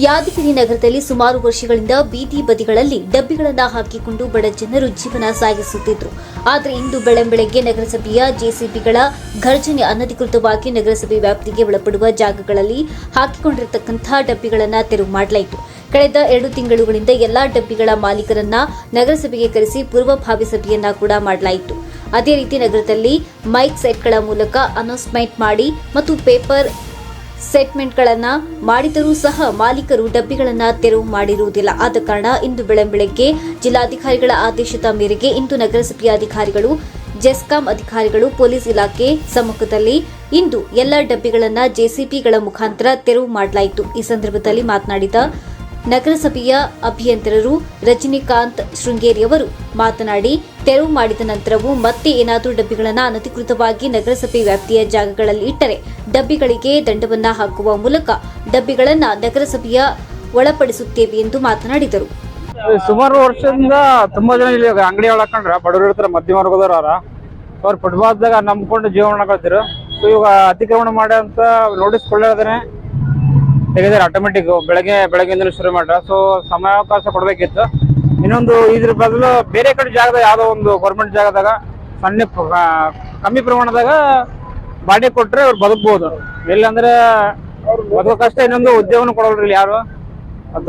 ಯಾದಗಿರಿ ನಗರದಲ್ಲಿ ಸುಮಾರು ವರ್ಷಗಳಿಂದ ಬೀದಿ ಬದಿಗಳಲ್ಲಿ ಡಬ್ಬಿಗಳನ್ನು ಹಾಕಿಕೊಂಡು ಬಡ ಜನರು ಜೀವನ ಸಾಗಿಸುತ್ತಿದ್ದರು. ಆದರೆ ಇಂದು ಬೆಳಂಬೆಳಗ್ಗೆ ನಗರಸಭೆಯ ಜೆಸಿಬಿಗಳ ಘರ್ಜನೆ ಅನಧಿಕೃತವಾಗಿ ನಗರಸಭೆ ವ್ಯಾಪ್ತಿಗೆ ಒಳಪಡುವ ಜಾಗಗಳಲ್ಲಿ ಹಾಕಿಕೊಂಡಿರತಕ್ಕಂತಹ ಡಬ್ಬಿಗಳನ್ನು ತೆರವು ಮಾಡಲಾಯಿತು. ಕಳೆದ 2 ತಿಂಗಳುಗಳಿಂದ ಎಲ್ಲಾ ಡಬ್ಬಿಗಳ ಮಾಲೀಕರನ್ನ ನಗರಸಭೆಗೆ ಕರೆಸಿ ಪೂರ್ವಭಾವಿ ಸಭೆಯನ್ನ ಕೂಡ ಮಾಡಲಾಯಿತು. ಅದೇ ರೀತಿ ನಗರದಲ್ಲಿ ಮೈಕ್ ಸೆಟ್ಗಳ ಮೂಲಕ ಅನೌನ್ಸ್ಮೆಂಟ್ ಮಾಡಿ ಮತ್ತು ಪೇಪರ್ ಸೆಟ್ಮೆಂಟ್ಗಳನ್ನು ಮಾಡಿದರೂ ಸಹ ಮಾಲೀಕರು ಡಬ್ಬಿಗಳನ್ನು ತೆರವು ಮಾಡಿರುವುದಿಲ್ಲ. ಆದ ಕಾರಣ ಇಂದು ಬೆಳಂಬೆಳಗ್ಗೆ ಜಿಲ್ಲಾಧಿಕಾರಿಗಳ ಆದೇಶದ ಮೇರೆಗೆ ಇಂದು ನಗರಸಭೆಯ ಅಧಿಕಾರಿಗಳು, ಜೆಸ್ಕಾಂ ಅಧಿಕಾರಿಗಳು, ಪೊಲೀಸ್ ಇಲಾಖೆ ಸಮ್ಮುಖದಲ್ಲಿ ಇಂದು ಎಲ್ಲ ಡಬ್ಬಿಗಳನ್ನು ಜೆಸಿಬಿಗಳ ಮುಖಾಂತರ ತೆರವು ಮಾಡಲಾಯಿತು. ಈ ಸಂದರ್ಭದಲ್ಲಿ ಮಾತನಾಡಿದ ನಗರಸಭೆಯ ಅಭಿಯಂತರರು ರಜನಿಕಾಂತ್ ಶೃಂಗೇರಿ ಅವರು ಮಾತನಾಡಿ, ತೆರವು ಮಾಡಿದ ನಂತರವೂ ಮತ್ತೆ ಏನಾದರೂ ಡಬ್ಬಿಗಳನ್ನು ಅನಧಿಕೃತವಾಗಿ ನಗರಸಭೆ ವ್ಯಾಪ್ತಿಯ ಜಾಗಗಳಲ್ಲಿ ಇಟ್ಟರೆ ಡಬ್ಬಿಗಳಿಗೆ ದಂಡವನ್ನ ಹಾಕುವ ಮೂಲಕ ಡಬ್ಬಿಗಳನ್ನು ನಗರಸಭೆಯ ಒಳಪಡಿಸುತ್ತೇವೆ ಎಂದು ಮಾತನಾಡಿದರು. ಸುಮಾರು ವರ್ಷದಿಂದ ತುಂಬಾ ಜನ ಇಲ್ಲಿ ಅಂಗಡಿ ಒಳಕೊಂಡ್ರ ಬಡವರು ಇರ್ತಾರೆ, ಮಧ್ಯಮ ವರ್ಗದವ್ರ ಅವ್ರು ಫುಟ್ಪಾತ್ದಾಗ ನಂಬ್ಕೊಂಡು ಜೀವನ ಮಾಡ್ಕೊಳ್ತಿರು. ಸೊ ಇವಾಗ ಅತಿಕ್ರಮಣ ಮಾಡಿ ಅಂತ ನೋಟಿಸ್ ಕೊಳ್ಳೋದನ್ನೇ ತೆಗೆದಾರೆ. ಆಟೋಮೆಟಿಕ್ ಬೆಳಗ್ಗೆಯಿಂದ ಶುರು ಮಾಡ್ರ. ಸೊ ಸಮಯಾವಕಾಶ ಕೊಡ್ಬೇಕಿತ್ತು. ಇನ್ನೊಂದು ಇದ್ರ ಬದಲು ಬೇರೆ ಕಡೆ ಜಾಗದಾಗ ಯಾವ್ದೋ ಒಂದು ಗೌರ್ಮೆಂಟ್ ಜಾಗದಾಗ ಸಣ್ಣ ಕಮ್ಮಿ ಪ್ರಮಾಣದಾಗ ಬಾಡಿಗೆ ಕೊಟ್ರೆ ಅವ್ರು ಬದುಕಬಹುದು. ಇಲ್ಲಾಂದ್ರೆ ಅವ್ರು ಬದುಕಷ್ಟ ಇನ್ನೊಂದು ಉದ್ಯೋಗನ ಕೊಡೋಲ್ರಿ ಯಾರು.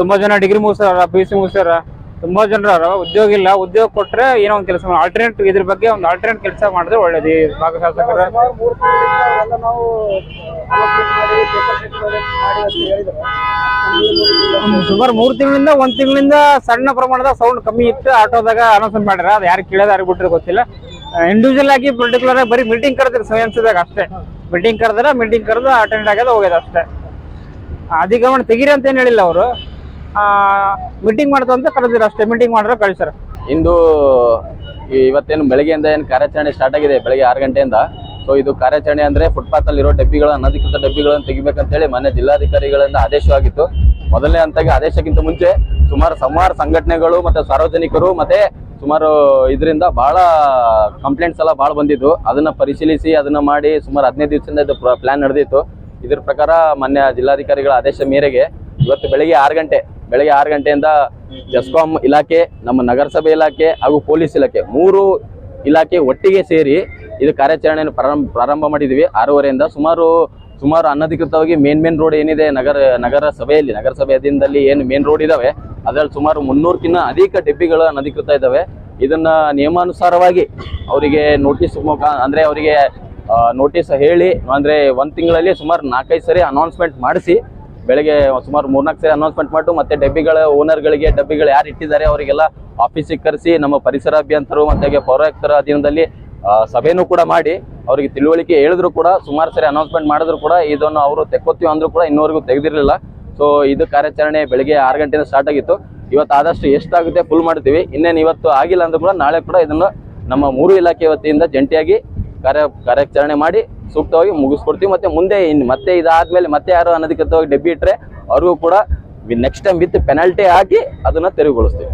ತುಂಬಾ ಜನ ಡಿಗ್ರಿ ಮುಗಿಸ್ತಾರ, PUC ಮುಗಿಸ್ತಾರ, ತುಂಬಾ ಜನರ ಉದ್ಯೋಗ ಇಲ್ಲ. ಉದ್ಯೋಗ ಕೊಟ್ರೆ ಏನೋ ಒಂದು ಕೆಲಸ ಆಲ್ಟರ್ನೇಟ್, ಇದ್ರ ಬಗ್ಗೆ ಒಂದು ಆಲ್ಟರ್ನೇಟ್ ಕೆಲಸ ಮಾಡಿದ್ರೆ ಒಳ್ಳೇದು. ಈ ಭಾಗ ಶಾಸಕರ ಸುಮಾರು 3 ತಿಂಗಳಿಂದ 1 ತಿಂಗಳಿಂದ ಸಣ್ಣ ಪ್ರಮಾಣದ ಸೌಂಡ್ ಕಮ್ಮಿ ಇತ್ತು. ಆಟೋದಾಗ ಅನೌನ್ಸ್ಮೆಂಟ್ ಮಾಡ್ಯಾರ. ಅದು ಯಾರು ಕೇಳೋದು ಯಾರು ಬಿಟ್ಟರೆ ಗೊತ್ತಿಲ್ಲ. ಇಂಡಿವಿಜುವಲ್ ಆಗಿ ಪರ್ಟಿಕ್ಯುಲರ್ ಆಗಿ ಬರೀ ಮೀಟಿಂಗ್ ಕರೆದ್ರೆ ಸಂಸ್ಥೆದಾಗ ಅಷ್ಟೇ. ಮೀಟಿಂಗ್ ಕರೆದು ಅಟೆಂಡ್ ಆಗ್ಯದ ಹೋಗ್ಯದ ಅಷ್ಟೇ. ಅಧಿಕ್ರಮಣ ತೆಗೀರಿ ಅಂತ ಏನ್ ಹೇಳಿಲ್ಲ ಅವರು. ಮೀಟಿಂಗ್ ಮಾಡ್ತಾ ಅಂತ ಕರೆದಿರ ಅಷ್ಟೇ. ಮೀಟಿಂಗ್ ಮಾಡ್ರೆ ಕಳಿಸ್ಯಾರ. ಇಂದು ಇವತ್ತೇನು ಬೆಳಗ್ಗೆಯಿಂದ ಏನು ಕಾರ್ಯಾಚರಣೆ ಸ್ಟಾರ್ಟ್ ಆಗಿದೆ, ಬೆಳಗ್ಗೆ 6 ಗಂಟೆಯಿಂದ. ಸೊ ಇದು ಕಾರ್ಯಾಚರಣೆ ಅಂದ್ರೆ ಫುಟ್ಪಾತ್ ಅಲ್ಲಿ ಇರೋ ಡಬ್ಬಿಗಳ ಅನಧಿಕೃತ ಡಬ್ಬಿಗಳನ್ನು ತೆಗಿಬೇಕಂತ ಹೇಳಿ ಮಾನ್ಯ ಜಿಲ್ಲಾಧಿಕಾರಿಗಳಿಂದ ಆದೇಶವಾಗಿತ್ತು. ಮೊದಲನೇ ಹಂತಕ್ಕೆ ಆದೇಶಕ್ಕಿಂತ ಮುಂಚೆ ಸುಮಾರು ಸಂಘಟನೆಗಳು ಮತ್ತೆ ಸಾರ್ವಜನಿಕರು ಮತ್ತೆ ಸುಮಾರು ಇದರಿಂದ ಬಹಳ ಕಂಪ್ಲೇಂಟ್ಸ್ ಎಲ್ಲ ಬಹಳ ಬಂದಿದ್ದು. ಅದನ್ನ ಪರಿಶೀಲಿಸಿ ಅದನ್ನ ಮಾಡಿ ಸುಮಾರು 15 ದಿವಸದಿಂದ ಇದು ಪ್ಲಾನ್ ನಡೆದಿತ್ತು. ಇದ್ರ ಪ್ರಕಾರ ಮಾನ್ಯ ಜಿಲ್ಲಾಧಿಕಾರಿಗಳ ಆದೇಶ ಮೇರೆಗೆ ಇವತ್ತು ಬೆಳಗ್ಗೆ 6 ಗಂಟೆಯಿಂದ ಜೆಸ್ಕಾಂ ಇಲಾಖೆ, ನಮ್ಮ ನಗರಸಭೆ ಇಲಾಖೆ ಹಾಗೂ ಪೊಲೀಸ್ ಇಲಾಖೆ 3 ಇಲಾಖೆ ಒಟ್ಟಿಗೆ ಸೇರಿ ಇದು ಕಾರ್ಯಾಚರಣೆಯನ್ನು ಪ್ರಾರಂಭ ಮಾಡಿದ್ವಿ. 6:30ಯಿಂದ ಸುಮಾರು ಅನಧಿಕೃತವಾಗಿ ಮೇನ್ ರೋಡ್ ಏನಿದೆ ನಗರಸಭೆ ಅಧೀನದಲ್ಲಿ ಏನು ಮೇನ್ ರೋಡ್ ಇದಾವೆ ಅದ್ರಲ್ಲಿ ಸುಮಾರು 300ಕ್ಕಿಂತ ಅಧಿಕ ಡಬ್ಬಿಗಳು ಅನಧಿಕೃತ ಇದಾವೆ. ಇದನ್ನ ನಿಯಮಾನುಸಾರವಾಗಿ ಅವರಿಗೆ ನೋಟಿಸ್ ಅಂದ್ರೆ ಅವರಿಗೆ ನೋಟಿಸ್ ಹೇಳಿ ಅಂದ್ರೆ 1 ತಿಂಗಳಲ್ಲಿ ಸುಮಾರು 4-5 ಸರಿ ಅನೌನ್ಸ್ಮೆಂಟ್ ಮಾಡಿಸಿ, ಬೆಳಗ್ಗೆ ಸುಮಾರು 3-4 ಸರಿ ಅನೌನ್ಸ್ಮೆಂಟ್ ಮಾಡಿ ಮತ್ತೆ ಡಬ್ಬಿಗಳ ಓನರ್ಗಳಿಗೆ ಡಬ್ಬಿಗಳು ಯಾರು ಇಟ್ಟಿದ್ದಾರೆ ಅವರಿಗೆಲ್ಲ ಆಫೀಸಿಗೆ ಕರೆಸಿ ನಮ್ಮ ಪರಿಸರ ಅಭಿಯಂತರು ಮತ್ತೆ ಪೌರಾಯುಕ್ತರ ಅಧೀನದಲ್ಲಿ ಸಭೆನೂ ಕೂಡ ಮಾಡಿ ಅವರಿಗೆ ತಿಳುವಳಿಕೆ ಹೇಳಿದ್ರು ಕೂಡ ಸುಮಾರು ಸರಿ ಅನೌನ್ಸ್ಮೆಂಟ್ ಮಾಡಿದ್ರು ಕೂಡ ಇದನ್ನು ಅವರು ತೆಕ್ಕೋತೀವಿ ಅಂದ್ರೂ ಕೂಡ ಇನ್ನೂವರೆಗೂ ತೆಗೆದಿರಲಿಲ್ಲ. ಸೊ ಇದು ಕಾರ್ಯಾಚರಣೆ ಬೆಳಗ್ಗೆ 6 ಗಂಟೆಯಿಂದ ಸ್ಟಾರ್ಟ್ ಆಗಿತ್ತು. ಇವತ್ತು ಆದಷ್ಟು ಎಷ್ಟಾಗುತ್ತೆ ಫುಲ್ ಮಾಡ್ತೀವಿ. ಇನ್ನೇನು ಇವತ್ತು ಆಗಿಲ್ಲ ಅಂದ್ರೂ ಕೂಡ ನಾಳೆ ಕೂಡ ಇದನ್ನು ನಮ್ಮ 3 ಇಲಾಖೆ ವತಿಯಿಂದ ಜಂಟಿಯಾಗಿ ಕಾರ್ಯಾಚರಣೆ ಮಾಡಿ ಸೂಕ್ತವಾಗಿ ಮುಗಿಸ್ಕೊಡ್ತೀವಿ. ಮತ್ತೆ ಇದಾದ್ಮೇಲೆ ಮತ್ತೆ ಯಾರು ಅನಧಿಕೃತವಾಗಿ ಡಬ್ಬಿ ಇಟ್ಟರೆ ಅವ್ರಿಗೂ ಕೂಡ ನೆಕ್ಸ್ಟ್ ಟೈಮ್ ವಿತ್ ಪೆನಾಲ್ಟಿ ಹಾಕಿ ಅದನ್ನ ತೆರವುಗೊಳಿಸ್ತೀವಿ.